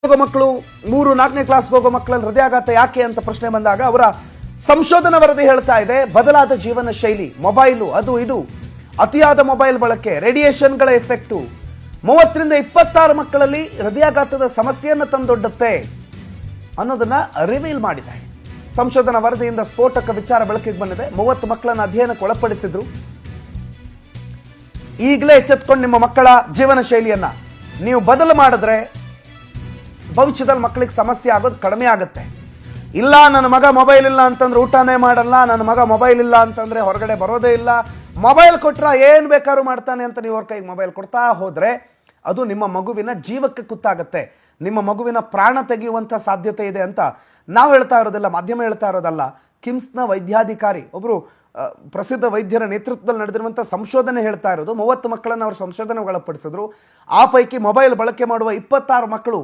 ಹೋಗೋ ಮಕ್ಕಳು 3-4ನೇ ಕ್ಲಾಸ್ಗೆ ಹೋಗೋ ಮಕ್ಕಳಲ್ಲಿ ಹೃದಯಾಘಾತ ಯಾಕೆ ಅಂತ ಪ್ರಶ್ನೆ ಬಂದಾಗ ಅವರ ಸಂಶೋಧನಾ ವರದಿ ಹೇಳ್ತಾ ಇದೆ, ಬದಲಾದ ಜೀವನ ಶೈಲಿ, ಮೊಬೈಲು, ಅದು ಇದು, ಅತಿಯಾದ ಮೊಬೈಲ್ ಬಳಕೆ, ರೇಡಿಯೇಷನ್ಗಳ ಎಫೆಕ್ಟು 30ರಿಂದ 26 ಮಕ್ಕಳಲ್ಲಿ ಹೃದಯಾಘಾತದ ಸಮಸ್ಯೆಯನ್ನು ತಂದೊಡ್ಡುತ್ತೆ ಅನ್ನೋದನ್ನ ರಿವೀಲ್ ಮಾಡಿದೆ. ಸಂಶೋಧನಾ ವರದಿಯಿಂದ ಸ್ಫೋಟಕ ವಿಚಾರ ಬೆಳಕಿಗೆ ಬಂದಿದೆ. 30 ಮಕ್ಕಳನ್ನು ಅಧ್ಯಯನಕ್ಕೆ ಒಳಪಡಿಸಿದ್ರು. ಈಗಲೇ ಎಚ್ಚೆತ್ಕೊಂಡು ನಿಮ್ಮ ಮಕ್ಕಳ ಜೀವನ ಶೈಲಿಯನ್ನ ನೀವು ಬದಲು ಮಾಡಿದ್ರೆ ಭವಿಷ್ಯದಲ್ಲಿ ಮಕ್ಕಳಿಗೆ ಸಮಸ್ಯೆ ಆಗೋದು ಕಡಿಮೆ ಆಗುತ್ತೆ. ಇಲ್ಲ, ನನ್ನ ಮಗ ಮೊಬೈಲ್ ಇಲ್ಲ ಅಂತಂದ್ರೆ ಊಟನೇ ಮಾಡಲ್ಲ, ನನ್ನ ಮಗ ಮೊಬೈಲ್ ಇಲ್ಲ ಅಂತಂದ್ರೆ ಹೊರಗಡೆ ಬರೋದೇ ಇಲ್ಲ, ಮೊಬೈಲ್ ಕೊಟ್ರ ಏನು ಬೇಕಾದ್ರೂ ಮಾಡ್ತಾನೆ ಅಂತ ನೀವು ಅವ್ರ ಕೈಗೆ ಮೊಬೈಲ್ ಕೊಡ್ತಾ ಹೋದ್ರೆ ಅದು ನಿಮ್ಮ ಮಗುವಿನ ಜೀವಕ್ಕೆ ಕುತ್ತಾಗುತ್ತೆ, ನಿಮ್ಮ ಮಗುವಿನ ಪ್ರಾಣ ತೆಗೆಯುವಂಥ ಸಾಧ್ಯತೆ ಇದೆ ಅಂತ ನಾವು ಹೇಳ್ತಾ ಇರೋದಿಲ್ಲ, ಮಾಧ್ಯಮ ಹೇಳ್ತಾ ಇರೋದಲ್ಲ. ಕಿಮ್ಸ್ನ ವೈದ್ಯಾಧಿಕಾರಿ ಒಬ್ಬರು ಪ್ರಸಿದ್ಧ ವೈದ್ಯರ ನೇತೃತ್ವದಲ್ಲಿ ನಡೆದಿರುವಂಥ ಸಂಶೋಧನೆ ಹೇಳ್ತಾ ಇರೋದು. 30 ಮಕ್ಕಳನ್ನು ಅವರು ಸಂಶೋಧನೆಗೆ ಒಳಪಡಿಸಿದ್ರು. ಆ ಪೈಕಿ ಮೊಬೈಲ್ ಬಳಕೆ ಮಾಡುವ 26 ಮಕ್ಕಳು